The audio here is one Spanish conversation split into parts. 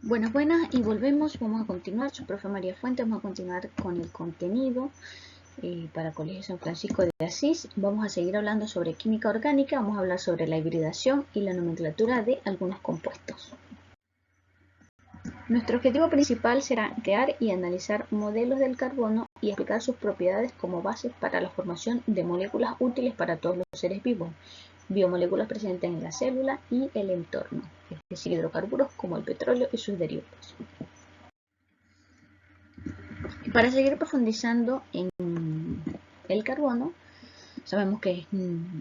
Buenas, buenas, y volvemos. Vamos a continuar. Soy profe María Fuentes. Vamos a continuar con el contenido para Colegio San Francisco de Asís. Vamos a seguir hablando sobre química orgánica. Vamos a hablar sobre la hibridación y la nomenclatura de algunos compuestos. Nuestro objetivo principal será crear y analizar modelos del carbono y explicar sus propiedades como bases para la formación de moléculas útiles para todos los seres vivos, biomoléculas presentes en la célula y el entorno, es decir, hidrocarburos como el petróleo y sus derivados. Para seguir profundizando en el carbono, sabemos que es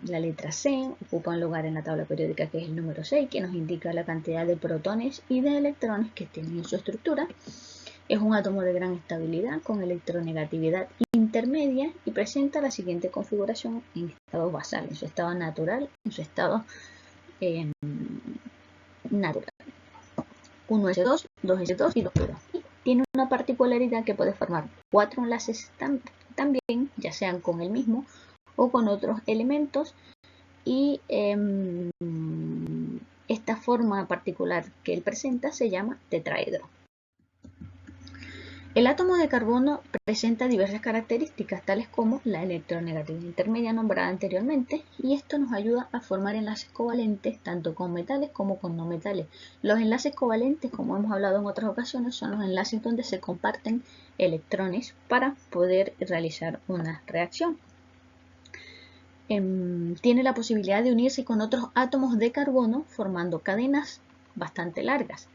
la letra C, ocupa un lugar en la tabla periódica que es el número 6, que nos indica la cantidad de protones y de electrones que tiene en su estructura. Es un átomo de gran estabilidad con electronegatividad intermedia y presenta la siguiente configuración en estado basal, en su estado natural, en su estado natural. 1s2, 2s2 y 2p2. Tiene una particularidad que puede formar 4 enlaces también, ya sean con el mismo o con otros elementos, y esta forma particular que él presenta se llama tetraedro. El átomo de carbono presenta diversas características, tales como la electronegatividad intermedia nombrada anteriormente, y esto nos ayuda a formar enlaces covalentes tanto con metales como con no metales. Los enlaces covalentes, como hemos hablado en otras ocasiones, son los enlaces donde se comparten electrones para poder realizar una reacción. Tiene la posibilidad de unirse con otros átomos de carbono formando cadenas bastante largas.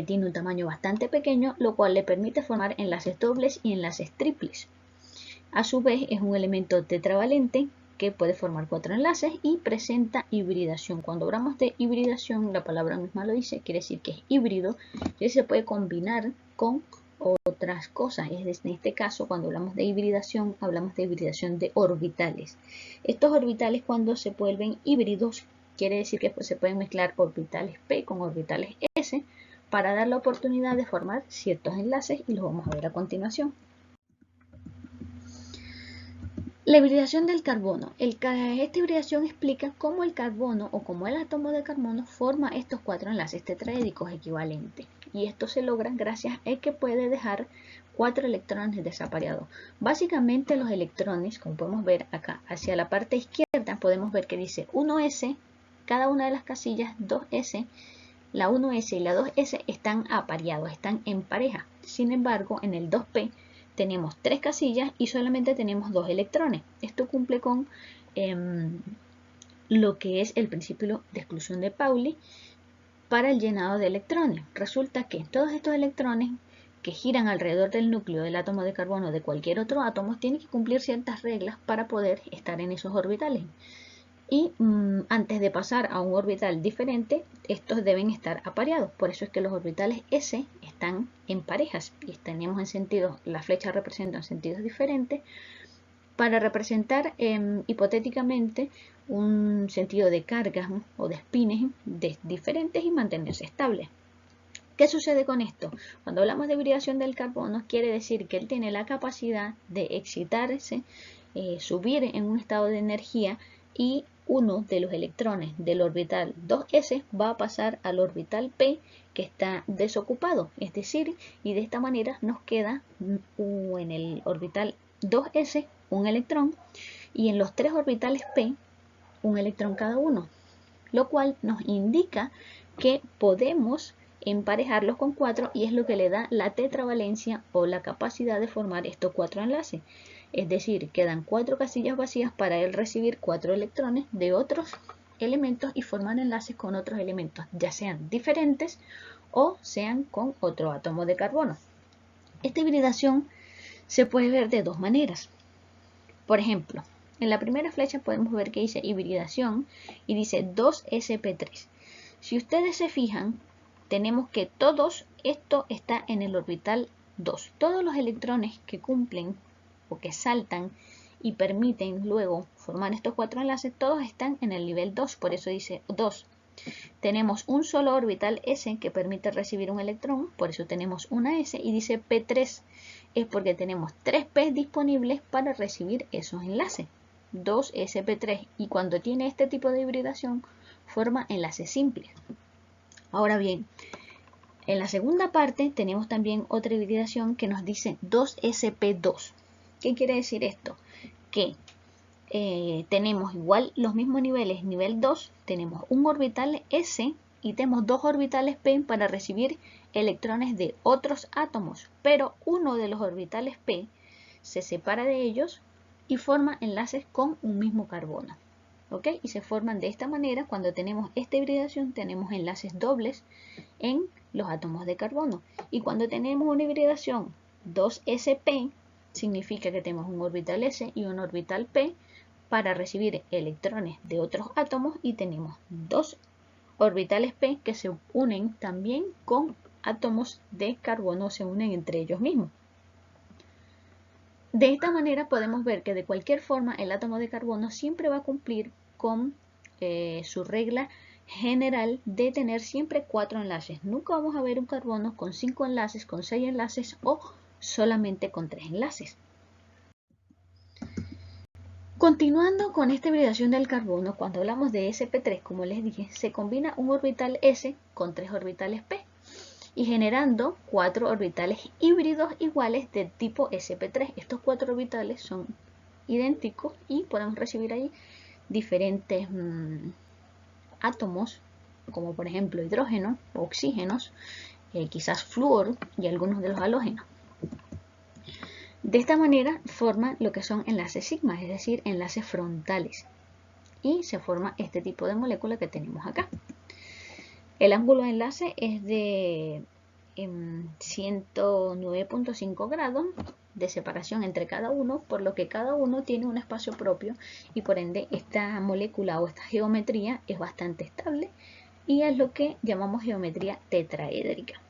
Tiene un tamaño bastante pequeño, lo cual le permite formar enlaces dobles y enlaces triples. A su vez es un elemento tetravalente que puede formar 4 enlaces y presenta hibridación. Cuando hablamos de hibridación, la palabra misma lo dice, quiere decir que es híbrido y se puede combinar con otras cosas. En este caso, cuando hablamos de hibridación de orbitales. Estos orbitales, cuando se vuelven híbridos, quiere decir que se pueden mezclar orbitales p con orbitales s para dar la oportunidad de formar ciertos enlaces, y los vamos a ver a continuación. La hibridación del carbono. Esta hibridación explica cómo el carbono o cómo el átomo de carbono forma estos 4 enlaces tetraédricos equivalentes. Y esto se logra gracias a que puede dejar 4 electrones desapareados. Básicamente los electrones, como podemos ver acá, hacia la parte izquierda podemos ver que dice 1s, cada una de las casillas 2s, la 1s y la 2s están apareados, están en pareja. Sin embargo, en el 2p tenemos 3 casillas y solamente tenemos 2 electrones. Esto cumple con lo que es el principio de exclusión de Pauli para el llenado de electrones. Resulta que todos estos electrones que giran alrededor del núcleo del átomo de carbono de cualquier otro átomo tienen que cumplir ciertas reglas para poder estar en esos orbitales. Y antes de pasar a un orbital diferente, estos deben estar apareados. Por eso es que los orbitales S están en parejas y tenemos en sentidos, la flecha representa en sentidos diferentes para representar hipotéticamente un sentido de cargas o de spines diferentes y mantenerse estables. ¿Qué sucede con esto? Cuando hablamos de hibridación del carbono, quiere decir que él tiene la capacidad de excitarse, subir en un estado de energía, y uno de los electrones del orbital 2s va a pasar al orbital p que está desocupado, es decir, y de esta manera nos queda en el orbital 2s un electrón y en los 3 orbitales p un electrón cada uno, lo cual nos indica que podemos emparejarlos con 4 y es lo que le da la tetravalencia o la capacidad de formar estos 4 enlaces. Es decir, quedan 4 casillas vacías para él recibir 4 electrones de otros elementos y formar enlaces con otros elementos, ya sean diferentes o sean con otro átomo de carbono. Esta hibridación se puede ver de dos maneras. Por ejemplo, en la primera flecha podemos ver que dice hibridación y dice 2sp3. Si ustedes se fijan, tenemos que esto está en el orbital 2. Todos los electrones que cumplen o que saltan y permiten luego formar estos 4 enlaces, todos están en el nivel 2, por eso dice 2. Tenemos un solo orbital s que permite recibir un electrón, por eso tenemos una s, y dice p3, es porque tenemos 3 p disponibles para recibir esos enlaces, 2sp3, y cuando tiene este tipo de hibridación forma enlaces simples. Ahora bien, En la segunda parte tenemos también otra hibridación que nos dice 2sp2. ¿Qué quiere decir esto? Que tenemos igual los mismos niveles, nivel 2, tenemos un orbital S y tenemos dos orbitales P para recibir electrones de otros átomos, pero uno de los orbitales P se separa de ellos y forma enlaces con un mismo carbono. ¿Ok? Y se forman de esta manera. Cuando tenemos esta hibridación tenemos enlaces dobles en los átomos de carbono. Y cuando tenemos una hibridación 2sp, significa que tenemos un orbital S y un orbital P para recibir electrones de otros átomos, y tenemos dos orbitales P que se unen también con átomos de carbono, se unen entre ellos mismos. De esta manera podemos ver que de cualquier forma el átomo de carbono siempre va a cumplir con su regla general de tener siempre 4 enlaces. Nunca vamos a ver un carbono con 5 enlaces, con 6 enlaces o solamente con 3 enlaces. Continuando con esta hibridación del carbono, cuando hablamos de sp3, como les dije, se combina un orbital S con 3 orbitales P y generando 4 orbitales híbridos iguales de tipo sp3. Estos 4 orbitales son idénticos y podemos recibir ahí diferentes átomos, como por ejemplo hidrógeno, oxígenos, quizás flúor y algunos de los halógenos. De esta manera forman lo que son enlaces sigma, es decir, enlaces frontales, y se forma este tipo de molécula que tenemos acá. El ángulo de enlace es de 109.5 grados de separación entre cada uno, por lo que cada uno tiene un espacio propio y por ende esta molécula o esta geometría es bastante estable y es lo que llamamos geometría tetraédrica.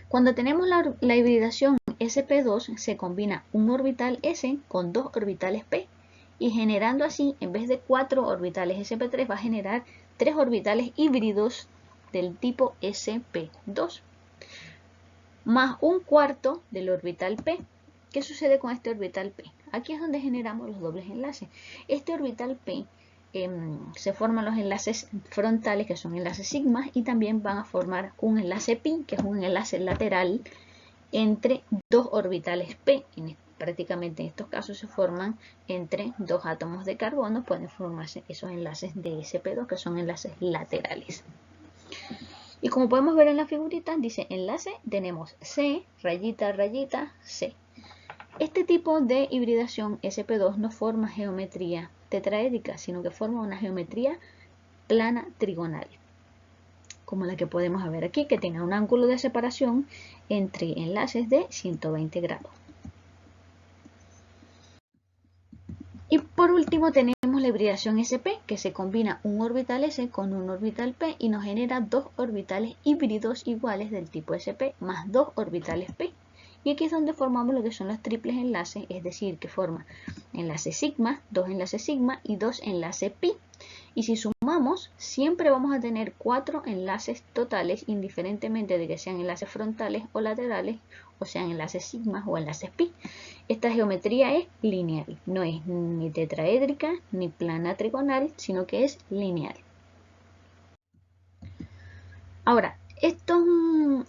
Cuando tenemos la hibridación sp2, se combina un orbital S con 2 orbitales P y generando así, en vez de 4 orbitales sp3, va a generar 3 orbitales híbridos del tipo sp2 más un cuarto del orbital P. ¿Qué sucede con este orbital P? Aquí es donde generamos los dobles enlaces. Este orbital P se forman los enlaces frontales, que son enlaces sigma, y también van a formar un enlace pi, que es un enlace lateral entre dos orbitales P. Prácticamente en estos casos se forman entre dos átomos de carbono, pueden formarse esos enlaces de sp2, que son enlaces laterales. Y como podemos ver en la figurita, dice enlace, tenemos C, rayita, rayita, C. Este tipo de hibridación sp2 no forma geometría tetraédrica, sino que forma una geometría plana trigonal, como la que podemos ver aquí, que tenga un ángulo de separación entre enlaces de 120 grados. Y por último tenemos la hibridación sp, que se combina un orbital S con un orbital P y nos genera dos orbitales híbridos iguales del tipo sp más dos orbitales P. Y aquí es donde formamos lo que son los triples enlaces, es decir, que forma enlace sigma, dos enlaces sigma y dos enlaces pi. Y si sumamos, siempre vamos a tener 4 enlaces totales, indiferentemente de que sean enlaces frontales o laterales, o sean enlaces sigma o enlaces pi. Esta geometría es lineal, no es ni tetraédrica ni plana trigonal, sino que es lineal. Ahora, estos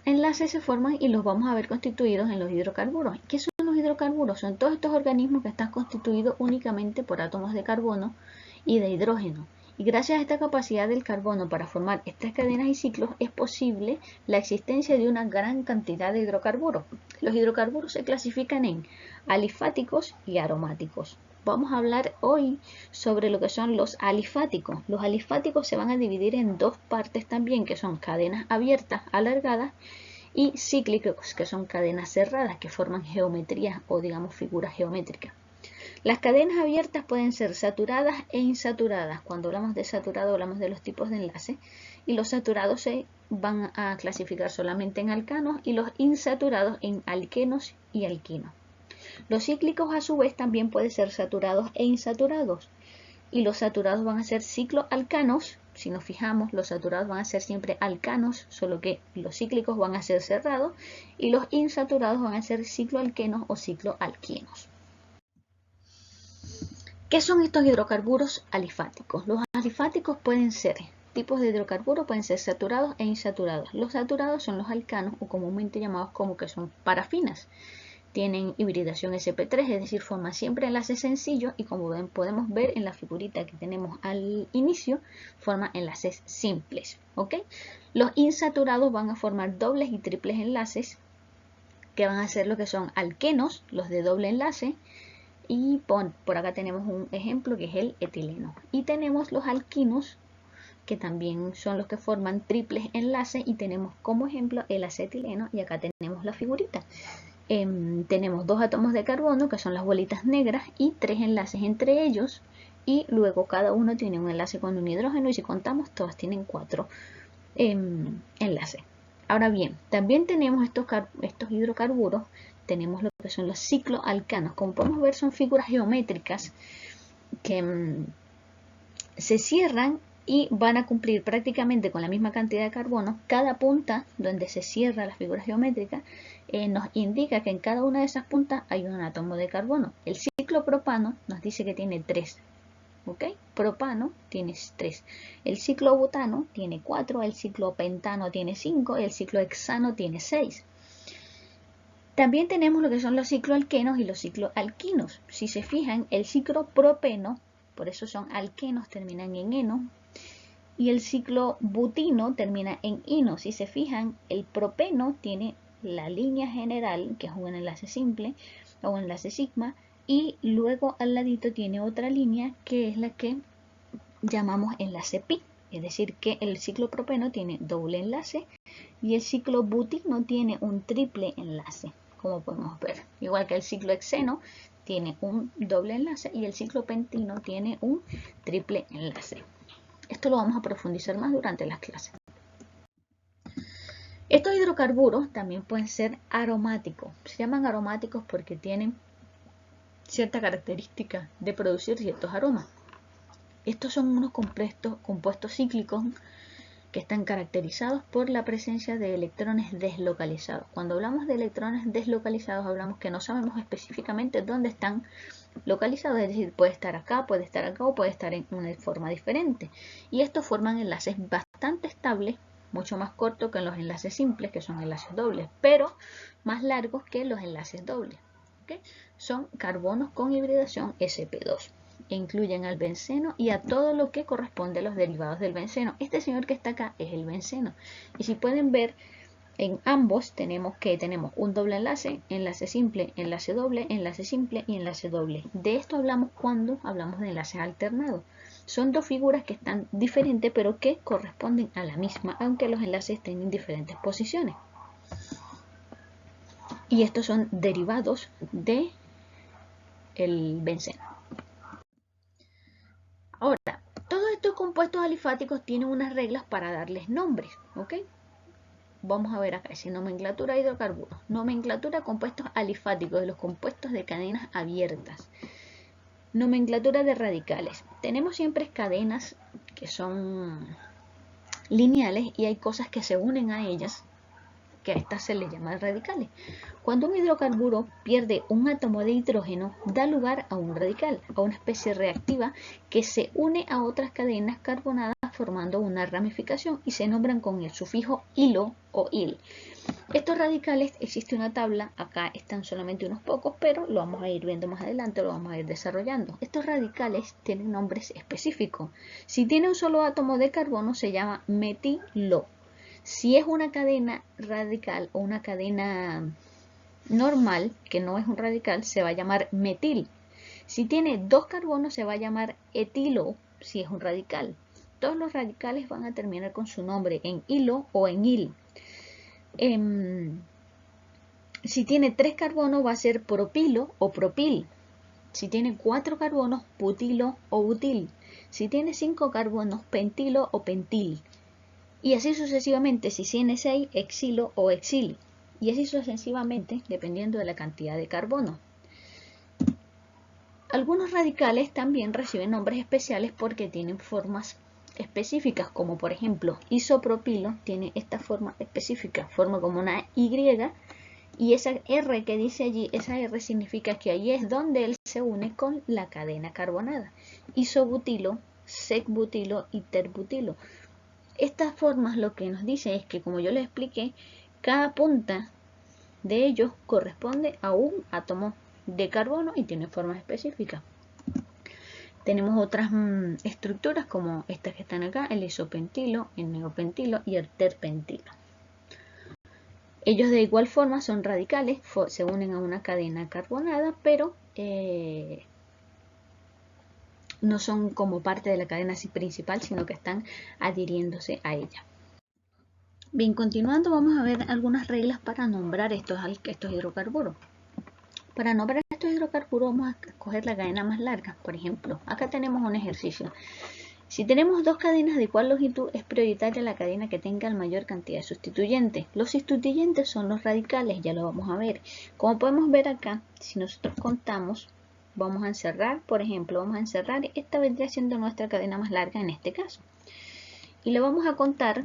enlaces se forman y los vamos a ver constituidos en los hidrocarburos. ¿Qué son los hidrocarburos? Son todos estos organismos que están constituidos únicamente por átomos de carbono y de hidrógeno. Y gracias a esta capacidad del carbono para formar estas cadenas y ciclos es posible la existencia de una gran cantidad de hidrocarburos. Los hidrocarburos se clasifican en alifáticos y aromáticos. Vamos a hablar hoy sobre lo que son los alifáticos. Los alifáticos se van a dividir en dos partes también, que son cadenas abiertas, alargadas, y cíclicos, que son cadenas cerradas, que forman geometrías o digamos figuras geométricas. Las cadenas abiertas pueden ser saturadas e insaturadas. Cuando hablamos de saturado hablamos de los tipos de enlaces, y los saturados se van a clasificar solamente en alcanos y los insaturados en alquenos y alquinos. Los cíclicos a su vez también pueden ser saturados e insaturados, y los saturados van a ser cicloalcanos. Si nos fijamos, los saturados van a ser siempre alcanos, solo que los cíclicos van a ser cerrados y los insaturados van a ser cicloalquenos o cicloalquinos. ¿Qué son estos hidrocarburos alifáticos? Los alifáticos pueden ser tipos de hidrocarburos pueden ser saturados e insaturados. Los saturados son los alcanos, o comúnmente llamados como que son parafinas. Tienen hibridación sp3, es decir, forman siempre enlaces sencillos y como podemos ver en la figurita que tenemos al inicio, forman enlaces simples, ¿ok? Los insaturados van a formar dobles y triples enlaces que van a ser lo que son alquenos, los de doble enlace, y por acá tenemos un ejemplo que es el etileno. Y tenemos los alquinos, que también son los que forman triples enlaces, y tenemos como ejemplo el acetileno, y acá tenemos la figurita. Tenemos 2 átomos de carbono, que son las bolitas negras, y 3 enlaces entre ellos, y luego cada uno tiene un enlace con un hidrógeno, y si contamos, todas tienen 4 enlaces. Ahora bien, también tenemos estos hidrocarburos, tenemos lo que son los cicloalcanos. Como podemos ver, son figuras geométricas que se cierran y van a cumplir prácticamente con la misma cantidad de carbono. Cada punta donde se cierra la figura geométrica nos indica que en cada una de esas puntas hay un átomo de carbono. El ciclopropano nos dice que tiene 3. ¿Ok? Propano tiene 3. El ciclobutano tiene 4. El ciclopentano tiene 5. El ciclohexano tiene 6. También tenemos lo que son los cicloalquenos y los cicloalquinos. Si se fijan, el ciclopropeno, por eso son alquenos, terminan en eno, y el ciclobutino termina en ino. Si se fijan, el propeno tiene la línea general, que es un enlace simple o un enlace sigma, y luego al ladito tiene otra línea que es la que llamamos enlace pi. Es decir, que el ciclopropeno tiene doble enlace y el ciclobutino tiene un triple enlace, como podemos ver. Igual que el ciclohexeno tiene un doble enlace y el ciclopentino tiene un triple enlace. Esto lo vamos a profundizar más durante las clases. Estos hidrocarburos también pueden ser aromáticos. Se llaman aromáticos porque tienen cierta característica de producir ciertos aromas. Estos son unos compuestos cíclicos que están caracterizados por la presencia de electrones deslocalizados. Cuando hablamos de electrones deslocalizados, hablamos que no sabemos específicamente dónde están localizados, es decir, puede estar acá o puede estar en una forma diferente. Y estos forman enlaces bastante estables, mucho más cortos que los enlaces simples, que son enlaces dobles, pero más largos que los enlaces dobles. ¿Okay? Son carbonos con hibridación sp2. E incluyen al benceno y a todo lo que corresponde a los derivados del benceno. Este señor que está acá es el benceno. Y si pueden ver, en ambos tenemos un doble enlace, enlace simple, enlace doble, enlace simple y enlace doble. De esto hablamos cuando hablamos de enlaces alternados. Son dos figuras que están diferentes pero que corresponden a la misma, aunque los enlaces estén en diferentes posiciones. Y estos son derivados del benceno. Ahora, todos estos compuestos alifáticos tienen unas reglas para darles nombres, ¿ok? Vamos a ver acá, dice nomenclatura de hidrocarburos. Nomenclatura de compuestos alifáticos, de los compuestos de cadenas abiertas. Nomenclatura de radicales. Tenemos siempre cadenas que son lineales y hay cosas que se unen a ellas, que a estas se les llama radicales. Cuando un hidrocarburo pierde un átomo de hidrógeno, da lugar a un radical, a una especie reactiva que se une a otras cadenas carbonadas formando una ramificación y se nombran con el sufijo ilo o il. Estos radicales, existe una tabla, acá están solamente unos pocos, pero lo vamos a ir viendo más adelante, lo vamos a ir desarrollando. Estos radicales tienen nombres específicos. Si tiene un solo átomo de carbono se llama metilo. Si es una cadena radical o una cadena normal, que no es un radical, se va a llamar metil. Si tiene 2 carbonos se va a llamar etilo, si es un radical. Todos los radicales van a terminar con su nombre en ilo o en il. Si tiene 3 carbonos va a ser propilo o propil. Si tiene 4 carbonos, butilo o butil. Si tiene 5 carbonos, pentilo o pentil. Y así sucesivamente, si tiene 6, exilo o exil. Y así sucesivamente, dependiendo de la cantidad de carbono. Algunos radicales también reciben nombres especiales porque tienen formas específicas, como por ejemplo isopropilo tiene esta forma específica, forma como una Y, y esa R que dice allí, esa R significa que ahí es donde él se une con la cadena carbonada. Isobutilo, secbutilo y terbutilo. Estas formas lo que nos dice es que, como yo les expliqué, cada punta de ellos corresponde a un átomo de carbono y tiene formas específicas. Tenemos otras estructuras como estas que están acá, el isopentilo, el neopentilo y el terpentilo. Ellos de igual forma son radicales, se unen a una cadena carbonada, pero no son como parte de la cadena principal, sino que están adhiriéndose a ella. Bien, continuando, vamos a ver algunas reglas para nombrar estos hidrocarburos. Para nombrar estos hidrocarburos vamos a escoger la cadena más larga. Por ejemplo, acá tenemos un ejercicio. Si tenemos dos cadenas de igual longitud, es prioritaria la cadena que tenga la mayor cantidad de sustituyentes. Los sustituyentes son los radicales, ya lo vamos a ver. Como podemos ver acá, si nosotros contamos, vamos a encerrar, por ejemplo, vamos a encerrar, esta vendría siendo nuestra cadena más larga en este caso. Y lo vamos a contar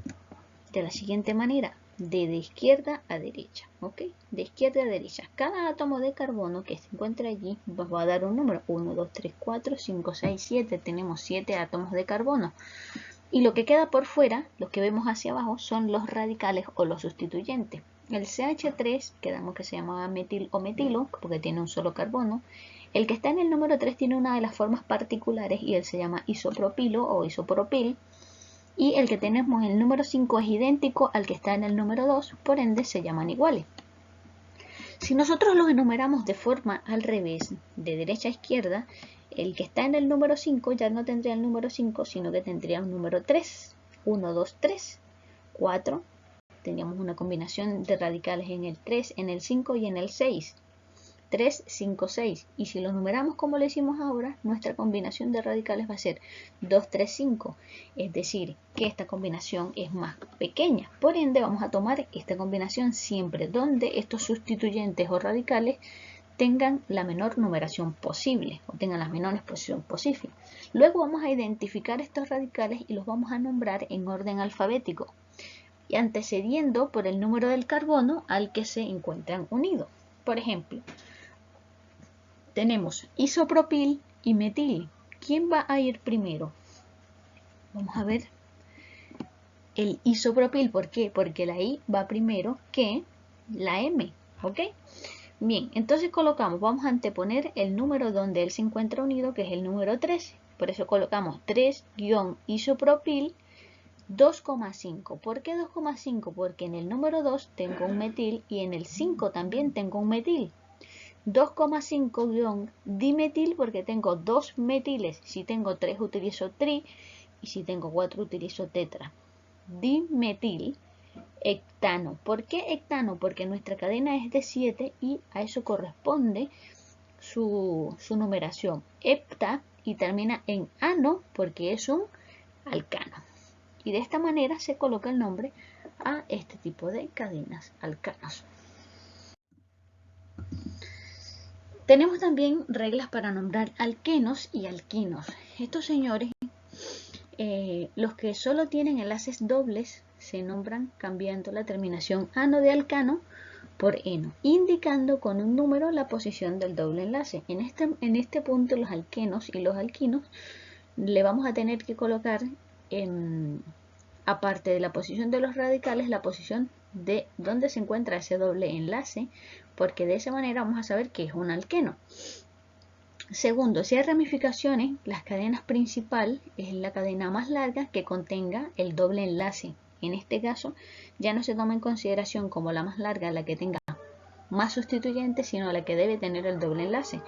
de la siguiente manera, de izquierda a derecha, ¿ok? De izquierda a derecha. Cada átomo de carbono que se encuentra allí nos va a dar un número, 1, 2, 3, 4, 5, 6, 7, tenemos 7 átomos de carbono. Y lo que queda por fuera, lo que vemos hacia abajo, son los radicales o los sustituyentes. El CH3, quedamos que se llamaba metil o metilo, porque tiene un solo carbono. El que está en el número 3 tiene una de las formas particulares y él se llama isopropilo o isopropil. Y el que tenemos en el número 5 es idéntico al que está en el número 2, por ende se llaman iguales. Si nosotros los enumeramos de forma al revés, de derecha a izquierda, el que está en el número 5 ya no tendría el número 5, sino que tendría un número 3. 1, 2, 3, 4. Teníamos una combinación de radicales en el 3, en el 5 y en el 6. 3, 5, 6. Y si los numeramos como lo hicimos ahora, nuestra combinación de radicales va a ser 2, 3, 5. Es decir, que esta combinación es más pequeña. Por ende, vamos a tomar esta combinación siempre donde estos sustituyentes o radicales tengan la menor numeración posible o tengan las menores posiciones posibles. Luego vamos a identificar estos radicales y los vamos a nombrar en orden alfabético y antecediendo por el número del carbono al que se encuentran unidos. Por ejemplo, tenemos isopropil y metil. ¿Quién va a ir primero? Vamos a ver el isopropil. ¿Por qué? Porque la I va primero que la M. ¿Ok? Bien, entonces colocamos, vamos a anteponer el número donde él se encuentra unido, que es el número 3. Por eso colocamos 3-isopropil 2,5. ¿Por qué 2,5? Porque en el número 2 tengo un metil y en el 5 también tengo un metil. 2,5-dimetil porque tengo 2 metiles. Si tengo 3 utilizo tri y si tengo 4 utilizo tetra. Dimetil hectano. ¿Por qué hectano? Porque nuestra cadena es de 7 y a eso corresponde su numeración. Hepta y termina en ano porque es un alcano. Y de esta manera se coloca el nombre a este tipo de cadenas alcanos. Tenemos también reglas para nombrar alquenos y alquinos. Estos señores, los que solo tienen enlaces dobles, se nombran cambiando la terminación ano de alcano por eno, indicando con un número la posición del doble enlace. En este punto los alquenos y los alquinos le vamos a tener que colocar, aparte de la posición de los radicales, la posición de donde se encuentra ese doble enlace, porque de esa manera vamos a saber que es un alqueno. Segundo, si hay ramificaciones, la cadena principal es la cadena más larga que contenga el doble enlace. En este caso, ya no se toma en consideración como la más larga la que tenga más sustituyentes, sino la que debe tener el doble enlace.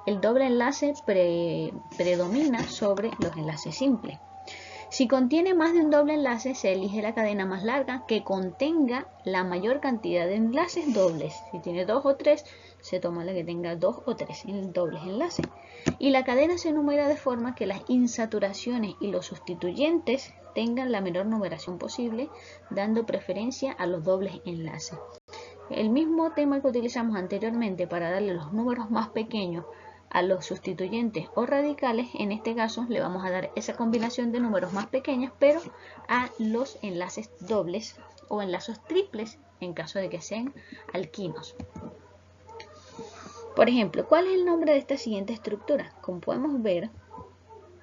El doble enlace predomina sobre los enlaces simples. Si contiene más de un doble enlace, se elige la cadena más larga que contenga la mayor cantidad de enlaces dobles. Si tiene 2 o 3, se toma la que tenga 2 o 3 dobles enlaces. Y la cadena se numera de forma que las insaturaciones y los sustituyentes tengan la menor numeración posible, dando preferencia a los dobles enlaces. El mismo tema que utilizamos anteriormente para darle los números más pequeños a los sustituyentes o radicales, en este caso le vamos a dar esa combinación de números más pequeños, pero a los enlaces dobles o enlazos triples en caso de que sean alquinos. Por ejemplo, ¿cuál es el nombre de esta siguiente estructura? Como podemos ver,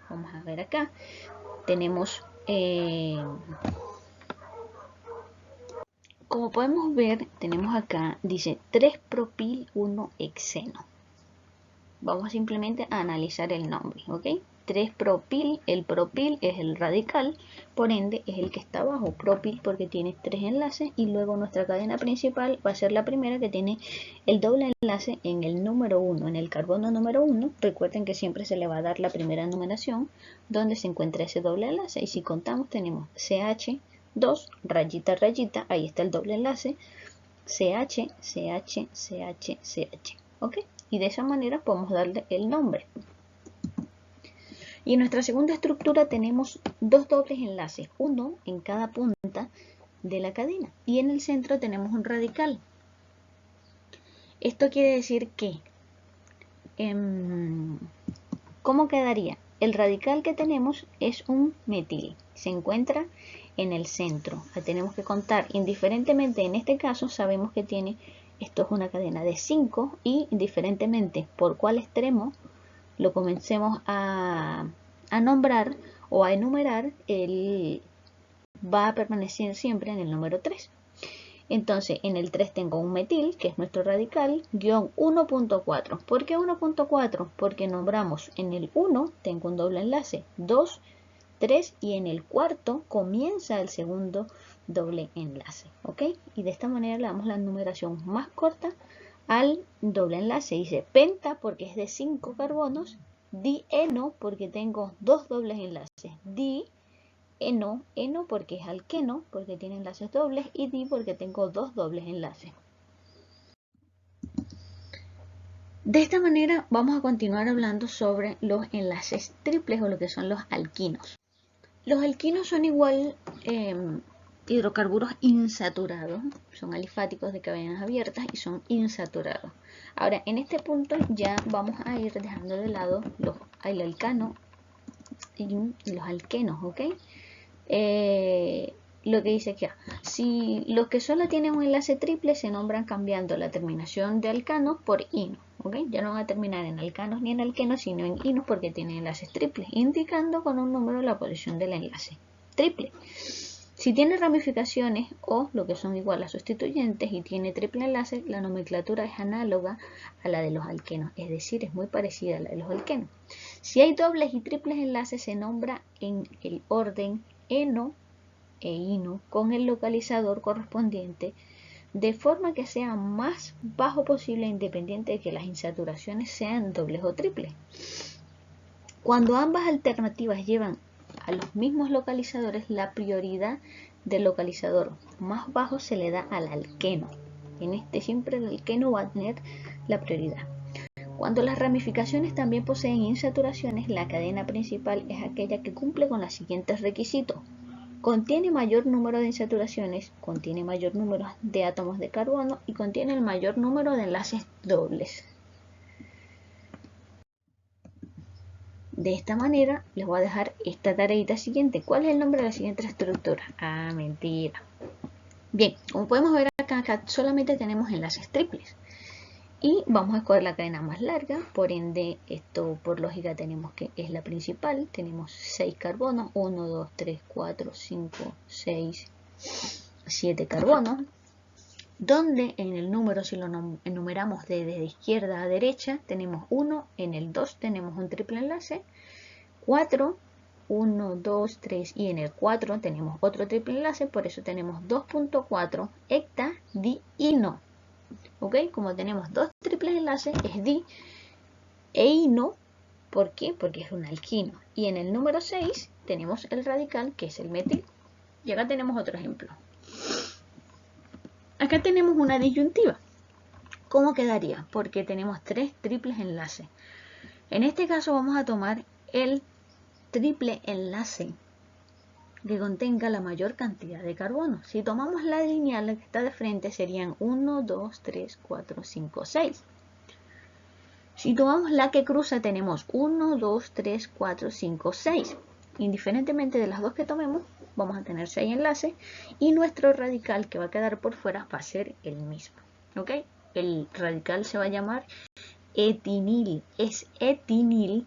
vamos a ver acá, tenemos Como podemos ver, tenemos acá, dice 3-propil-1-hexeno. Vamos simplemente a analizar el nombre, ¿ok? 3-propil, el propil es el radical, por ende es el que está abajo, propil porque tiene 3 enlaces, y luego nuestra cadena principal va a ser la primera que tiene el doble enlace en el número 1, en el carbono número 1. Recuerden que siempre se le va a dar la primera numeración donde se encuentra ese doble enlace, y si contamos tenemos CH2, rayita, rayita, ahí está el doble enlace, CH, CH, CH, CH, ¿ok? Y de esa manera podemos darle el nombre. Y en nuestra segunda estructura tenemos dos dobles enlaces, uno en cada punta de la cadena. Y en el centro tenemos un radical. Esto quiere decir que, ¿cómo quedaría? El radical que tenemos es un metil. Se encuentra en el centro. La tenemos que contar indiferentemente. En este caso sabemos que tiene, esto es una cadena de 5, y indiferentemente por cuál extremo lo comencemos a nombrar o a enumerar, él va a permanecer siempre en el número 3. Entonces, en el 3 tengo un metil, que es nuestro radical, guión 1.4. ¿Por qué 1.4? Porque nombramos en el 1, tengo un doble enlace, 2, 3, y en el cuarto comienza el segundo doble enlace, ¿ok? Y de esta manera le damos la numeración más corta al doble enlace. Dice penta porque es de 5 carbonos, dieno porque tengo dos dobles enlaces, dieno, eno porque es alqueno porque tiene enlaces dobles, y di porque tengo dos dobles enlaces. De esta manera vamos a continuar hablando sobre los enlaces triples, o lo que son los alquinos. Los alquinos son igual hidrocarburos insaturados, son alifáticos de cadenas abiertas y son insaturados. Ahora, en este punto ya vamos a ir dejando de lado el alcano y los alquenos, ¿ok? Lo que dice aquí, si los que solo tienen un enlace triple se nombran cambiando la terminación de alcano por ino, ¿ok? Ya no van a terminar en alcanos ni en alquenos, sino en inos porque tienen enlaces triples, indicando con un número la posición del enlace triple. Si tiene ramificaciones o lo que son igual a sustituyentes y tiene triple enlace, la nomenclatura es análoga a la de los alquenos, es decir, es muy parecida a la de los alquenos. Si hay dobles y triples enlaces, se nombra en el orden eno e ino con el localizador correspondiente, de forma que sea más bajo posible, independiente de que las insaturaciones sean dobles o triples. Cuando ambas alternativas llevan a los mismos localizadores, la prioridad del localizador más bajo se le da al alqueno. En este siempre el alqueno va a tener la prioridad. Cuando las ramificaciones también poseen insaturaciones, la cadena principal es aquella que cumple con los siguientes requisitos. Contiene mayor número de insaturaciones, contiene mayor número de átomos de carbono y contiene el mayor número de enlaces dobles. De esta manera les voy a dejar esta tareita siguiente. ¿Cuál es el nombre de la siguiente estructura? Ah, mentira. Bien, como podemos ver acá solamente tenemos enlaces triples. Y vamos a escoger la cadena más larga, por ende, esto por lógica tenemos que es la principal. Tenemos 6 carbonos, 1, 2, 3, 4, 5, 6, 7 carbonos. Donde en el número, si lo enumeramos desde izquierda a derecha, tenemos 1, en el 2 tenemos un triple enlace, 4, 1, 2, 3, y en el 4 tenemos otro triple enlace, por eso tenemos 2.4 hectadiino. ¿Ok? Como tenemos dos triples enlaces, es di e ino. ¿Por qué? Porque es un alquino. Y en el número 6 tenemos el radical, que es el metil. Y acá tenemos otro ejemplo. Acá tenemos una disyuntiva. ¿Cómo quedaría? Porque tenemos tres triples enlaces. En este caso vamos a tomar el triple enlace que contenga la mayor cantidad de carbono. Si tomamos la lineal, la que está de frente, serían 1, 2, 3, 4, 5, 6. Si tomamos la que cruza, tenemos 1, 2, 3, 4, 5, 6. Indiferentemente de las dos que tomemos, vamos a tener 6 enlaces, y nuestro radical que va a quedar por fuera va a ser el mismo. ¿Ok? El radical se va a llamar etinil. Es etinil,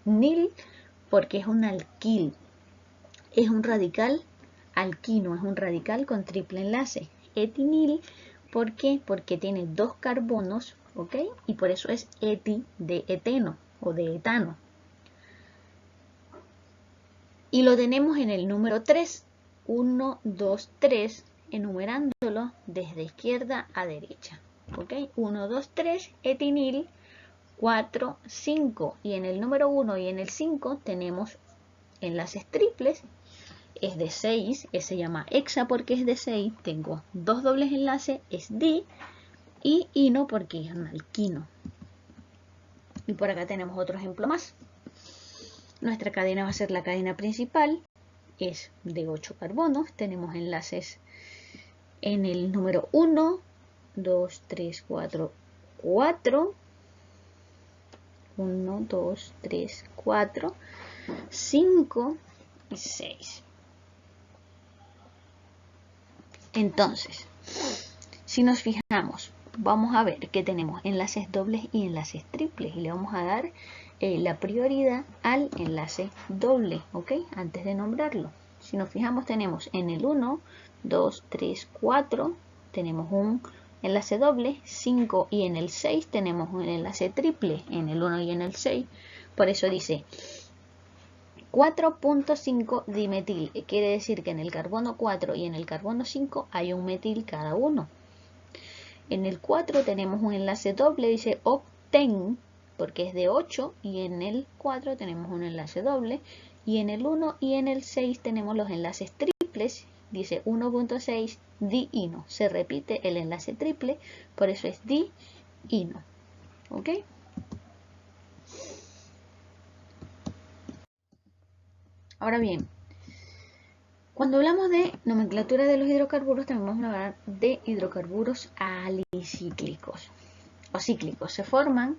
nil, porque es un alquil. Es un radical alquino, es un radical con triple enlace. etinil. ¿Por qué? Porque tiene 2 carbonos, ¿ok? Y por eso es eti de eteno o de etano. Y lo tenemos en el número 3. 1, 2, 3, enumerándolo desde izquierda a derecha. ¿Ok? 1, 2, 3, etinil, 4, 5. Y en el número 1 y en el 5 tenemos enlaces triples. Es de 6, se llama hexa porque es de 6. Tengo 2 dobles enlaces, es di. Y ino porque es un alquino. Y por acá tenemos otro ejemplo más. Nuestra cadena va a ser la cadena principal. Es de 8 carbonos. Tenemos enlaces en el número 1, 2, 3, 4, 4. 1, 2, 3, 4, 5 y 6. Entonces, si nos fijamos, vamos a ver que tenemos enlaces dobles y enlaces triples. Y le vamos a dar la prioridad al enlace doble, ¿ok? Antes de nombrarlo. Si nos fijamos, tenemos en el 1, 2, 3, 4, tenemos un enlace doble, 5 y en el 6 tenemos un enlace triple, en el 1 y en el 6. Por eso dice 4.5 dimetil. Quiere decir que en el carbono 4 y en el carbono 5 hay un metil cada uno. En el 4 tenemos un enlace doble, dice octen, porque es de 8, y en el 4 tenemos un enlace doble, y en el 1 y en el 6 tenemos los enlaces triples, dice 1.6 diino. Se repite el enlace triple, por eso es diino. ¿Ok? Ahora bien, cuando hablamos de nomenclatura de los hidrocarburos, también vamos a hablar de hidrocarburos alicíclicos o cíclicos. Se forman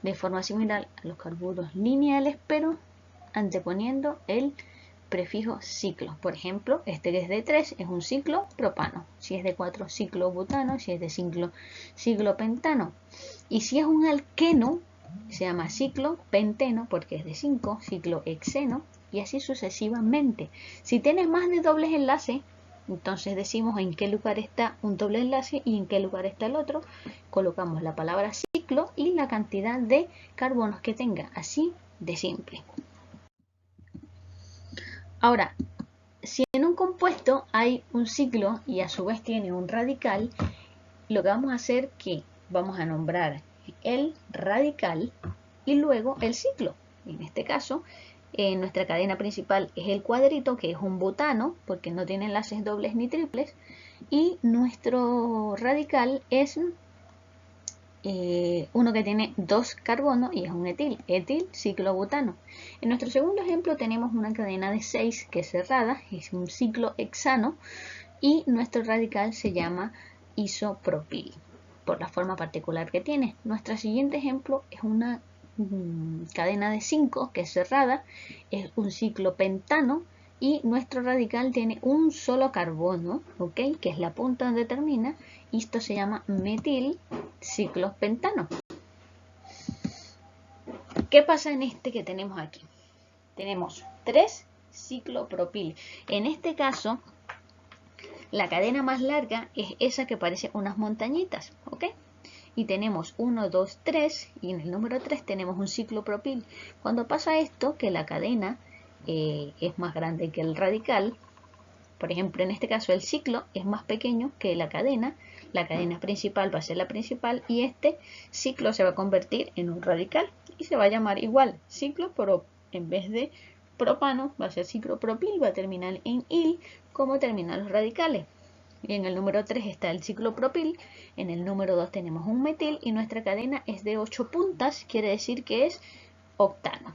de forma similar a los carburos lineales, pero anteponiendo el prefijo ciclo. Por ejemplo, este que es de 3 es un ciclo propano. Si es de 4, ciclo butano. Si es de 5, ciclo pentano. Y si es un alqueno, se llama ciclo penteno porque es de 5, ciclo hexeno. Y así sucesivamente. Si tienes más de dobles enlaces, entonces decimos en qué lugar está un doble enlace y en qué lugar está el otro. Colocamos la palabra ciclo y la cantidad de carbonos que tenga. Así de simple. Ahora, si en un compuesto hay un ciclo y a su vez tiene un radical, lo que vamos a hacer es que vamos a nombrar el radical y luego el ciclo. En este caso, nuestra cadena principal es el cuadrito, que es un butano, porque no tiene enlaces dobles ni triples, y nuestro radical es uno que tiene 2 carbonos y es un etil, ciclobutano. En nuestro segundo ejemplo tenemos una cadena de 6 que es cerrada, es un ciclo hexano, y nuestro radical se llama isopropil, por la forma particular que tiene. Nuestro siguiente ejemplo es una cadena de 5 que es cerrada, es un ciclo pentano y nuestro radical tiene un solo carbono, ¿ok? Que es la punta donde termina, y esto se llama metil ciclopentano. ¿Qué pasa en este que tenemos aquí? Tenemos 3 ciclopropil. En este caso, la cadena más larga es esa que parece unas montañitas, ¿ok? Y tenemos 1, 2, 3 y en el número 3 tenemos un ciclopropil. Cuando pasa esto, que la cadena es más grande que el radical, por ejemplo en este caso el ciclo es más pequeño que la cadena principal va a ser la principal y este ciclo se va a convertir en un radical y se va a llamar igual ciclo, pero en vez de propano va a ser ciclopropil, va a terminar en il como terminan los radicales. Y en el número 3 está el ciclopropil, en el número 2 tenemos un metil y nuestra cadena es de 8 puntas, quiere decir que es octano.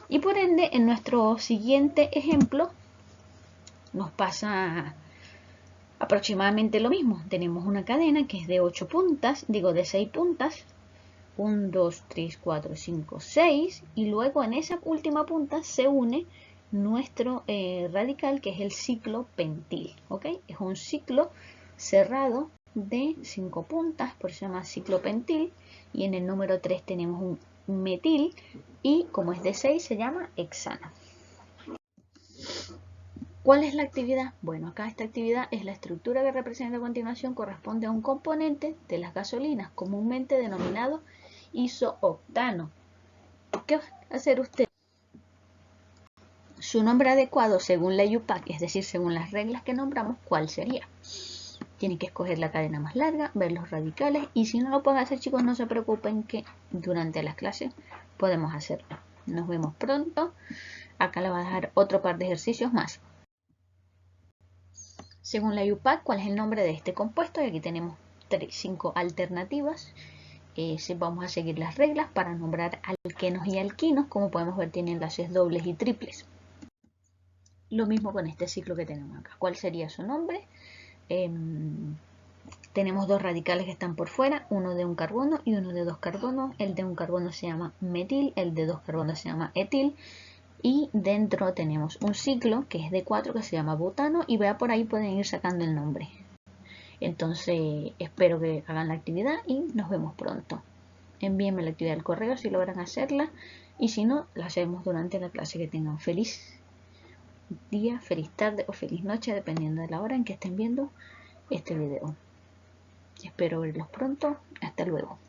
Y por ende, en nuestro siguiente ejemplo nos pasa aproximadamente lo mismo. Tenemos una cadena que es de 8 puntas, de 6 puntas, 1, 2, 3, 4, 5, 6, y luego en esa última punta se une nuestro radical, que es el ciclo pentil, ¿ok? Es un ciclo cerrado de 5 puntas, por eso se llama ciclo pentil, y en el número 3 tenemos un metil, y como es de 6 se llama hexano. ¿Cuál es la actividad? Bueno, acá esta actividad es la estructura que representa a continuación, corresponde a un componente de las gasolinas, comúnmente denominado isooctano. ¿Qué va a hacer usted? Su nombre adecuado según la IUPAC, es decir, según las reglas que nombramos, ¿cuál sería? Tienen que escoger la cadena más larga, ver los radicales, y si no lo pueden hacer, chicos, no se preocupen que durante las clases podemos hacerlo. Nos vemos pronto. Acá le voy a dejar otro par de ejercicios más. Según la IUPAC, ¿cuál es el nombre de este compuesto? Y aquí tenemos 5 alternativas. Vamos a seguir las reglas para nombrar alquenos y alquinos. Como podemos ver, tienen enlaces dobles y triples. Lo mismo con este ciclo que tenemos acá. ¿Cuál sería su nombre? Tenemos dos radicales que están por fuera, uno de un carbono y uno de dos carbonos. El de un carbono se llama metil, el de dos carbonos se llama etil. Y dentro tenemos un ciclo que es de 4 que se llama butano, y vea por ahí pueden ir sacando el nombre. Entonces espero que hagan la actividad y nos vemos pronto. Envíenme la actividad al correo si logran hacerla, y si no, la hacemos durante la clase. Que tengan feliz día, feliz tarde o feliz noche, dependiendo de la hora en que estén viendo este video. Espero verlos pronto. Hasta luego.